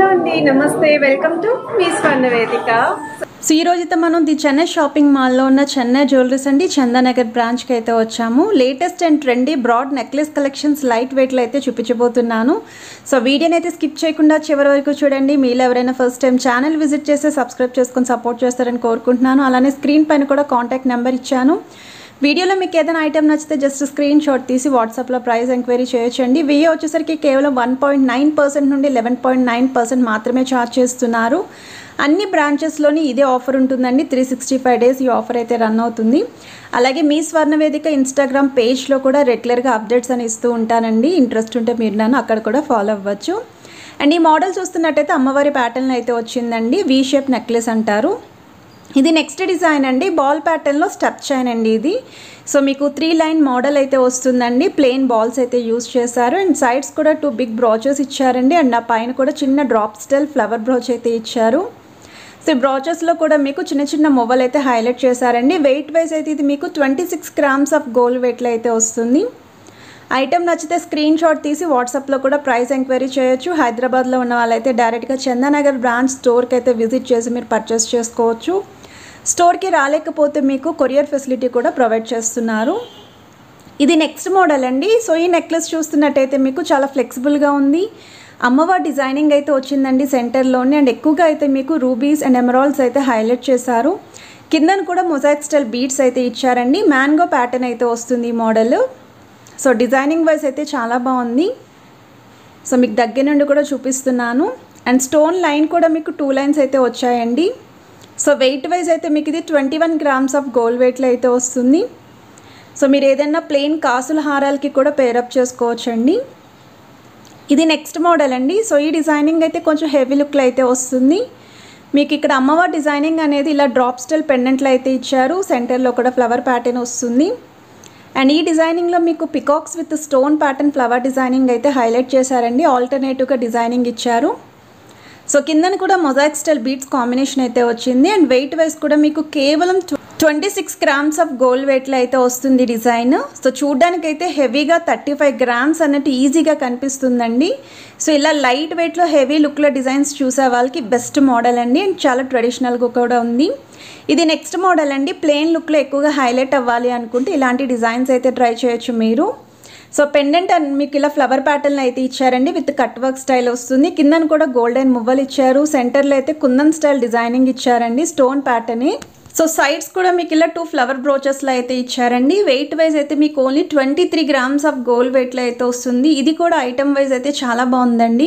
Hello అండి, నమస్తే. Welcome to మీ స్వర్ణవేదిక. సో ఈ రోజైతే మనం ది చెన్నై షాపింగ్ మాల్లో ఉన్న చెన్నై జ్యువెలరీస్ అండి చందానగర్ బ్రాంచ్కి అయితే వచ్చాము. Latest and trendy broad necklace collections light వెయిట్లో అయితే చూపించబోతున్నాను. సో వీడియోని అయితే స్కిప్ చేయకుండా చివరి వరకు చూడండి. మీలో ఎవరైనా ఫస్ట్ టైం ఛానల్ విజిట్ చేస్తే సబ్స్క్రైబ్ చేసుకొని సపోర్ట్ చేస్తారని కోరుకుంటున్నాను. అలానే స్క్రీన్ పైన కూడా కాంటాక్ట్ నెంబర్ ఇచ్చాను. వీడియోలో మీకు ఏదైనా ఐటమ్ నచ్చితే జస్ట్ స్క్రీన్ షాట్ తీసి వాట్సాప్లో ప్రైస్ ఎంక్వైరీ చేయొచ్చండి. వెయ్యి వచ్చేసరికి కేవలం 1.9% నుండి 11.9% మాత్రమే ఛార్జ్ చేస్తున్నారు. అన్ని బ్రాంచెస్లోని ఇదే ఆఫర్ ఉంటుందండి. 365 డేస్ ఈ ఆఫర్ అయితే రన్ అవుతుంది. అలాగే మీ స్వర్ణవేదిక ఇన్స్టాగ్రామ్ పేజ్లో కూడా రెగ్యులర్గా అప్డేట్స్ అని ఇస్తూ ఉంటానండి. ఇంట్రెస్ట్ ఉంటే మీరు నన్ను అక్కడ కూడా ఫాలో అవ్వచ్చు. అండ్ ఈ మోడల్ చూస్తున్నట్టయితే అమ్మవారి ప్యాటర్న్ అయితే వచ్చిందండి. వీ షేప్ నెక్లెస్ అంటారు. ఇది నెక్స్ట్ డిజైన్ అండి. బాల్ ప్యాటర్న్లో స్టెప్ చైన్ అండి ఇది. సో మీకు 3 లైన్ మోడల్ అయితే వస్తుందండి. ప్లెయిన్ బాల్స్ అయితే యూజ్ చేశారు. అండ్ సైడ్స్ కూడా 2 బిగ్ బ్రాచెస్ ఇచ్చారండి. అండ్ ఆ పైన కూడా చిన్న డ్రాప్ స్టైల్ ఫ్లవర్ బ్రాచ్ అయితే ఇచ్చారు. సో ఈ బ్రాచెస్లో కూడా మీకు చిన్న చిన్న మొవ్వలు అయితే హైలైట్ చేశారండి. వెయిట్ వైజ్ అయితే ఇది మీకు 26 గ్రామ్స్ ఆఫ్ గోల్డ్ వెయిట్లో అయితే వస్తుంది. ఐటమ్ నచ్చితే స్క్రీన్ షాట్ తీసి వాట్సాప్లో కూడా ప్రైస్ ఎంక్వైరీ చేయొచ్చు. హైదరాబాద్లో ఉన్న వాళ్ళైతే డైరెక్ట్గా చందానగర్ బ్రాంచ్ స్టోర్కి అయితే విజిట్ చేసి మీరు పర్చేస్ చేసుకోవచ్చు. స్టోర్కి రాలేకపోతే మీకు కొరియర్ ఫెసిలిటీ కూడా ప్రొవైడ్ చేస్తున్నారు. ఇది నెక్స్ట్ మోడల్ అండి. సో ఈ నెక్లెస్ చూస్తున్నట్టయితే మీకు చాలా ఫ్లెక్సిబుల్గా ఉంది. అమ్మవారి డిజైనింగ్ అయితే వచ్చిందండి సెంటర్లోనే. అండ్ ఎక్కువగా అయితే మీకు రూబీస్ అండ్ ఎమరాల్డ్స్ అయితే హైలైట్ చేశారు. కిందను కూడా మొజాయిక్ స్టైల్ బీడ్స్ అయితే ఇచ్చారండి. మ్యాంగో ప్యాటర్న్ అయితే వస్తుంది ఈ మోడల్. సో డిజైనింగ్ వైజ్ అయితే చాలా బాగుంది. సో మీకు దగ్గర నుండి కూడా చూపిస్తున్నాను. అండ్ స్టోన్ లైన్ కూడా మీకు 2 లైన్స్ అయితే వచ్చాయండి. సో వెయిట్ వైజ్ అయితే మీకు ఇది 21 గ్రామ్స్ ఆఫ్ గోల్డ్ వెయిట్లో అయితే వస్తుంది. సో మీరు ఏదైనా ప్లెయిన్ కాసుల హారాలకి కూడా పేరప్ చేసుకోవచ్చండి. ఇది నెక్స్ట్ మోడల్ అండి. సో ఈ డిజైనింగ్ అయితే కొంచెం హెవీ లుక్లో అయితే వస్తుంది. మీకు ఇక్కడ అమ్మవారి డిజైనింగ్ అనేది ఇలా డ్రాప్ స్టైల్ పెండెంట్లో అయితే ఇచ్చారు. సెంటర్లో కూడా ఫ్లవర్ ప్యాటర్న్ వస్తుంది. అండ్ ఈ డిజైనింగ్లో మీకు peacocks with stone pattern flower designing అయితే హైలైట్ చేశారండి. ఆల్టర్నేటివ్గా డిజైనింగ్ ఇచ్చారు. సో కిందన కూడా మొజాయిక్ స్టైల్ బీడ్స్ కాంబినేషన్ అయితే వచ్చింది. అండ్ వెయిట్ వైజ్ కూడా మీకు కేవలం 26 గ్రామ్స్ ఆఫ్ గోల్డ్ వెయిట్లో అయితే వస్తుంది డిజైన్. సో చూడ్డానికైతే హెవీగా 35 గ్రామ్స్ అన్నట్టు ఈజీగా కనిపిస్తుందండి. సో ఇలా లైట్ వెయిట్లో హెవీ లుక్లో డిజైన్స్ చూసే వాళ్ళకి బెస్ట్ మోడల్ అండి. అండ్ చాలా ట్రెడిషనల్గా కూడా ఉంది. ఇది నెక్స్ట్ మోడల్ అండి. ప్లెయిన్ లుక్లో ఎక్కువగా హైలైట్ అవ్వాలి అనుకుంటే ఇలాంటి డిజైన్స్ అయితే ట్రై చేయొచ్చు మీరు. సో పెండెంట్ మీకు ఇలా ఫ్లవర్ ప్యాటర్న్ అయితే ఇచ్చారండి. విత్ కట్ వర్క్ స్టైల్ వస్తుంది. కిందను కూడా గోల్డెన్ మువ్వలు ఇచ్చారు. సెంటర్లో అయితే కుందన్ స్టైల్ డిజైనింగ్ ఇచ్చారండి. Stone pattern. సో సైడ్స్ కూడా మీకు ఇలా 2 ఫ్లవర్ బ్రోచెస్లో అయితే ఇచ్చారండి. వెయిట్ వైజ్ అయితే మీకు ఓన్లీ 23 గ్రామ్స్ ఆఫ్ గోల్డ్ వెయిట్లో అయితే వస్తుంది. ఇది కూడా ఐటమ్ వైజ్ అయితే చాలా బాగుందండి.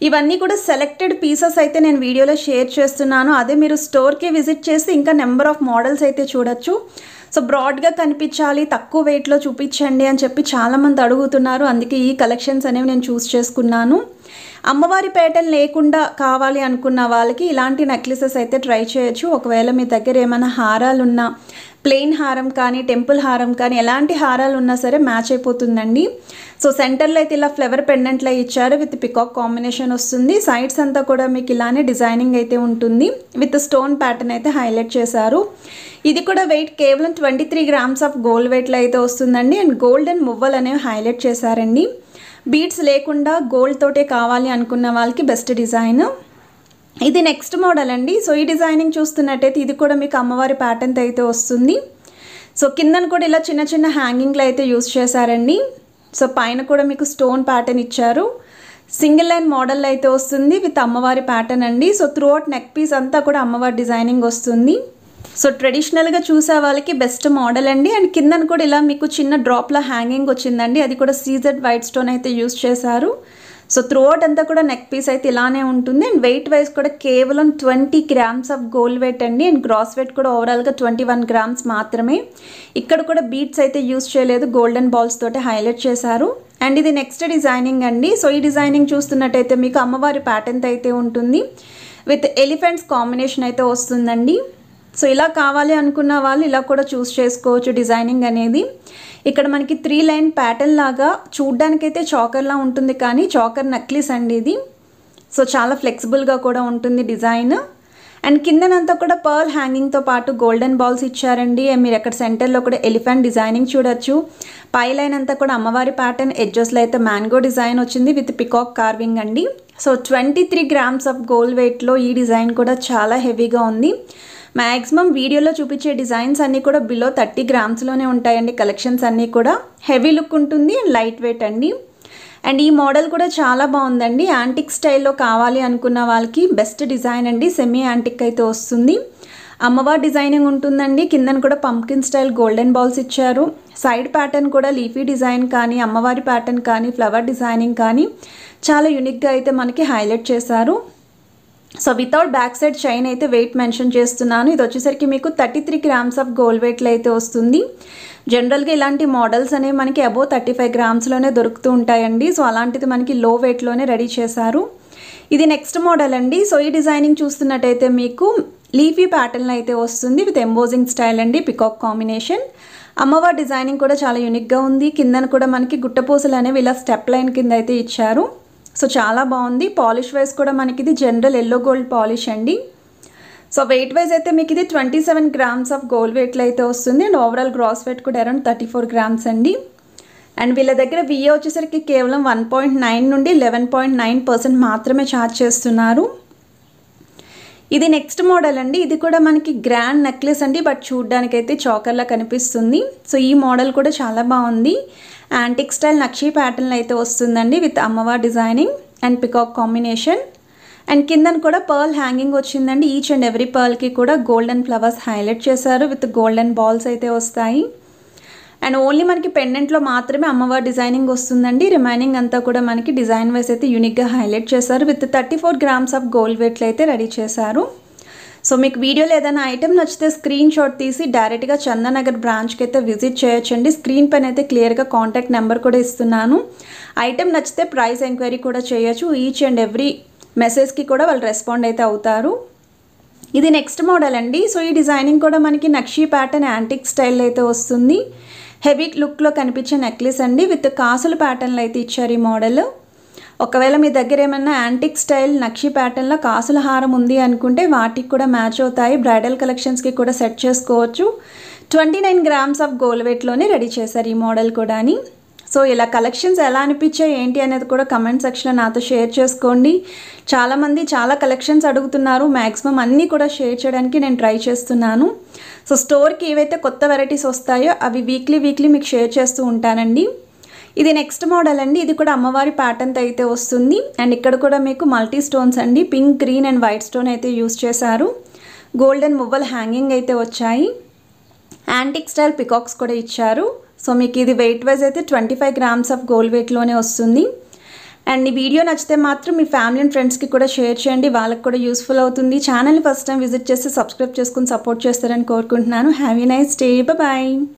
ఇవన్నీ కూడా సెలెక్టెడ్ పీసెస్ అయితే నేను వీడియోలో షేర్ చేస్తున్నాను. అదే మీరు స్టోర్కి విజిట్ చేస్తే ఇంకా నెంబర్ ఆఫ్ మోడల్స్ అయితే చూడొచ్చు. సో బ్రాడ్గా కనిపించాలి, తక్కువ వెయిట్లో చూపించండి అని చెప్పి చాలామంది అడుగుతున్నారు. అందుకే ఈ కలెక్షన్స్ అనేవి నేను చూస్ చేసుకున్నాను. అమ్మవారి ప్యాటర్న్ లేకుండా కావాలి అనుకున్న వాళ్ళకి ఇలాంటి నెక్లెసెస్ అయితే ట్రై చేయొచ్చు. ఒకవేళ మీ దగ్గర ఏమైనా హారాలు ఉన్నా, ప్లెయిన్ హారం కానీ టెంపుల్ హారం కానీ ఎలాంటి హారాలు ఉన్నా సరే మ్యాచ్ అయిపోతుందండి. సో సెంటర్లో అయితే ఇలా ఫ్లవర్ పెండెంట్లో ఇచ్చారు. విత్ పికాక్ కాంబినేషన్ వస్తుంది. సైడ్స్ అంతా కూడా మీకు ఇలానే డిజైనింగ్ అయితే ఉంటుంది. విత్ స్టోన్ ప్యాటర్న్ అయితే హైలైట్ చేశారు. ఇది కూడా వెయిట్ కేవలం 23 గ్రామ్స్ ఆఫ్ గోల్డ్ వెయిట్లో అయితే వస్తుందండి. అండ్ గోల్డెన్ మువ్వలు అనేవి హైలైట్ చేశారండి. బీడ్స్ లేకుండా గోల్డ్ తోటే కావాలి అనుకున్న వాళ్ళకి బెస్ట్ డిజైన్. ఇది నెక్స్ట్ మోడల్ అండి. సో ఈ డిజైనింగ్ చూస్తున్నట్టయితే ఇది కూడా మీకు అమ్మవారి ప్యాటర్న్తో అయితే వస్తుంది. సో కిందను కూడా ఇలా చిన్న చిన్న హ్యాంగింగ్లు అయితే యూస్ చేశారండి. సో పైన కూడా మీకు స్టోన్ ప్యాటర్న్ ఇచ్చారు. సింగిల్ లైన్ మోడల్ అయితే వస్తుంది విత్ అమ్మవారి ప్యాటర్న్ అండి. So throughout neck piece అంతా కూడా అమ్మవారి డిజైనింగ్ వస్తుంది. సో ట్రెడిషనల్గా చూసే వాళ్ళకి బెస్ట్ మోడల్ అండి. అండ్ కిందను కూడా ఇలా మీకు చిన్న డ్రాప్లో హ్యాంగింగ్ వచ్చిందండి. అది కూడా సీజెడ్ వైట్ స్టోన్ అయితే యూస్ చేశారు. సో త్రూ అవుట్ అంతా కూడా నెక్ పీస్ అయితే ఇలానే ఉంటుంది. అండ్ వెయిట్ వైజ్ కూడా కేవలం 20 గ్రామ్స్ ఆఫ్ గోల్డ్ వెయిట్ అండి. అండ్ గ్రాస్ వెయిట్ కూడా ఓవరాల్గా 21 గ్రామ్స్ మాత్రమే. ఇక్కడ కూడా బీడ్స్ అయితే యూస్ చేయలేదు. గోల్డెన్ బాల్స్ తోటి హైలైట్ చేశారు. అండ్ ఇది నెక్స్ట్ డిజైనింగ్ అండి. సో ఈ డిజైనింగ్ చూస్తున్నట్టయితే మీకు అమ్మవారి ప్యాటర్న్ అయితే ఉంటుంది. విత్ ఎలిఫెంట్స్ కాంబినేషన్ అయితే వస్తుందండి. సో ఇలా కావాలి అనుకున్న వాళ్ళు ఇలా కూడా చూస్ చేసుకోవచ్చు డిజైనింగ్ అనేది. ఇక్కడ మనకి 3 లైన్ ప్యాటర్న్ లాగా చూడ్డానికైతే చాకర్లా ఉంటుంది, కానీ చాకర్ నెక్లెస్ అండి ఇది. సో చాలా ఫ్లెక్సిబుల్గా కూడా ఉంటుంది డిజైన్. అండ్ కిందనంతా కూడా పర్ల్ హ్యాంగింగ్తో పాటు గోల్డెన్ బాల్స్ ఇచ్చారండి. మీరు అక్కడ సెంటర్లో కూడా ఎలిఫెంట్ డిజైనింగ్ చూడొచ్చు. పై లైన్ అంతా కూడా అమ్మవారి ప్యాటర్న్, ఎడ్జెస్లో అయితే మ్యాంగో డిజైన్ వచ్చింది విత్ పికాక్ కార్వింగ్ అండి. సో 23 గ్రామ్స్ ఆఫ్ గోల్డ్ వెయిట్లో ఈ డిజైన్ కూడా చాలా హెవీగా ఉంది. మ్యాక్సిమం వీడియోలో చూపించే డిజైన్స్ అన్నీ కూడా బిలో 30 గ్రామ్స్లోనే ఉంటాయండి. కలెక్షన్స్ అన్నీ కూడా హెవీ లుక్ ఉంటుంది అండ్ లైట్ వెయిట్ అండి. అండ్ ఈ మోడల్ కూడా చాలా బాగుందండి. యాంటిక్ స్టైల్లో కావాలి అనుకున్న వాళ్ళకి బెస్ట్ డిజైన్ అండి. సెమీ యాంటిక్ అయితే వస్తుంది. అమ్మవారి డిజైనింగ్ ఉంటుందండి. కిందన కూడా పంకిన్ స్టైల్ గోల్డెన్ బాల్స్ ఇచ్చారు. సైడ్ ప్యాటర్న్ కూడా లీఫీ డిజైన్ కానీ అమ్మవారి ప్యాటర్న్ కానీ ఫ్లవర్ డిజైనింగ్ కానీ చాలా యూనిక్గా అయితే మనకి హైలైట్ చేశారు. So without back side chain అయితే వెయిట్ మెన్షన్ చేస్తున్నాను. ఇది వచ్చేసరికి మీకు 33 గ్రామ్స్ ఆఫ్ గోల్డ్ వెయిట్లో అయితే వస్తుంది. జనరల్గా ఇలాంటి మోడల్స్ అనేవి మనకి అబోవ్ 35 గ్రామ్స్లోనే దొరుకుతూ ఉంటాయండి. సో అలాంటిది మనకి లో వెయిట్లోనే రెడీ చేశారు. ఇది నెక్స్ట్ మోడల్ అండి. సో ఈ డిజైనింగ్ చూస్తున్నట్టయితే మీకు లీఫీ ప్యాటర్న్ అయితే వస్తుంది విత్ ఎంబోజింగ్ స్టైల్ అండి, పికాక్ కాంబినేషన్. అమ్మవారి డిజైనింగ్ కూడా చాలా యూనిక్గా ఉంది. కిందన కూడా మనకి గుట్టపూసలు అనేవి ఇలా స్టెప్ లైన్ కింద అయితే ఇచ్చారు. సో చాలా బాగుంది. పాలిష్ వైజ్ కూడా మనకి ఇది జనరల్ ఎల్లో గోల్డ్ పాలిష్ అండి. సో వెయిట్ వైజ్ అయితే మీకు ఇది 27 గ్రామ్స్ ఆఫ్ గోల్డ్ వెయిట్లో అయితే వస్తుంది. అండ్ ఓవరాల్ గ్రాస్ వెయిట్ కూడా అరౌండ్ 34 గ్రామ్స్ అండి. అండ్ వీళ్ళ దగ్గర విఏ వచ్చేసరికి కేవలం 1.9 నుండి 11.9% మాత్రమే ఛార్జ్ చేస్తున్నారు. ఇది నెక్స్ట్ మోడల్ అండి. ఇది కూడా మనకి గ్రాండ్ నెక్లెస్ అండి, బట్ చూడ్డానికైతే చోకర్లా కనిపిస్తుంది. సో ఈ మోడల్ కూడా చాలా బాగుంది. యాంటిక్ స్టైల్ నక్షీ ప్యాటర్న్ అయితే వస్తుందండి విత్ అమ్మవారి designing and peacock combination. And కిందన కూడా పర్ల్ హ్యాంగింగ్ వచ్చిందండి. ఈచ్ అండ్ ఎవ్రీ పర్ల్కి కూడా గోల్డెన్ ఫ్లవర్స్ హైలైట్ చేశారు విత్ గోల్డెన్ బాల్స్ అయితే వస్తాయి. అండ్ ఓన్లీ మనకి పెండెంట్లో మాత్రమే అమ్మవారి డిజైనింగ్ వస్తుందండి. రిమైనింగ్ అంతా కూడా మనకి డిజైన్ వైజ్ అయితే యూనిక్గా హైలైట్ చేశారు. విత్ 34 గ్రామ్స్ ఆఫ్ గోల్డ్ వెయిట్లో అయితే రెడీ చేశారు. సో మీకు వీడియోలో ఏదైనా ఐటెం నచ్చితే స్క్రీన్ షాట్ తీసి డైరెక్ట్గా చందానగర్ బ్రాంచ్కి అయితే విజిట్ చేయొచ్చండి. స్క్రీన్ పైన అయితే క్లియర్గా కాంటాక్ట్ నెంబర్ కూడా ఇస్తున్నాను. ఐటెం నచ్చితే ప్రైస్ ఎంక్వైరీ కూడా చేయొచ్చు. ఈచ్ అండ్ ఎవ్రీ మెసేజ్కి కూడా వాళ్ళు రెస్పాండ్ అయితే అవుతారు. ఇది నెక్స్ట్ మోడల్ అండి. సో ఈ డిజైనింగ్ కూడా మనకి నక్షీ ప్యాటర్న్ యాంటిక్ స్టైల్ అయితే వస్తుంది. హెవీ లుక్లో కనిపించే నెక్లెస్ అండి విత్ కాసుల ప్యాటర్న్లో అయితే ఇచ్చారు ఈ మోడల్. ఒకవేళ మీ దగ్గర ఏమైనా యాంటిక్ స్టైల్ నక్షీ ప్యాటర్న్లో కాసుల హారం ఉంది అనుకుంటే వాటికి కూడా మ్యాచ్ అవుతాయి. బ్రైడల్ కలెక్షన్స్కి కూడా సెట్ చేసుకోవచ్చు. 29 గ్రామ్స్ ఆఫ్ గోల్డ్ వెయిట్లోనే రెడీ చేశారు ఈ మోడల్ కూడా. సో ఇలా కలెక్షన్స్ ఎలా అనిపించాయి ఏంటి అనేది కూడా కమెంట్ సెక్షన్లో నాతో షేర్ చేసుకోండి. చాలామంది చాలా కలెక్షన్స్ అడుగుతున్నారు. మ్యాక్సిమం అన్నీ కూడా షేర్ చేయడానికి నేను ట్రై చేస్తున్నాను. సో స్టోర్కి ఏవైతే కొత్త వెరైటీస్ వస్తాయో అవి వీక్లీ మీకు షేర్ చేస్తూ ఉంటానండి. ఇది నెక్స్ట్ మోడల్ అండి. ఇది కూడా అమ్మవారి ప్యాటర్న్తో అయితే వస్తుంది. అండ్ ఇక్కడ కూడా మీకు మల్టీ స్టోన్స్ అండి, pink, green and white stone అయితే యూస్ చేశారు. గోల్డెన్ మువ్వల్ హ్యాంగింగ్ అయితే వచ్చాయి. యాంటిక్ స్టైల్ పికాక్స్ కూడా ఇచ్చారు. సో మీకు ఇది వెయిట్ వైజ్ అయితే 25 గ్రామ్స్ ఆఫ్ గోల్డ్ వెయిట్లోనే వస్తుంది. అండ్ ఈ వీడియో నచ్చితే మాత్రం మీ ఫ్యామిలీ అండ్ ఫ్రెండ్స్కి కూడా షేర్ చేయండి. వాళ్ళకి కూడా యూస్ఫుల్ అవుతుంది. ఛానల్ని ఫస్ట్ టైం విజిట్ చేసి సబ్స్క్రైబ్ చేసుకుని సపోర్ట్ చేస్తారని కోరుకుంటున్నాను. Have a nice day. Bye.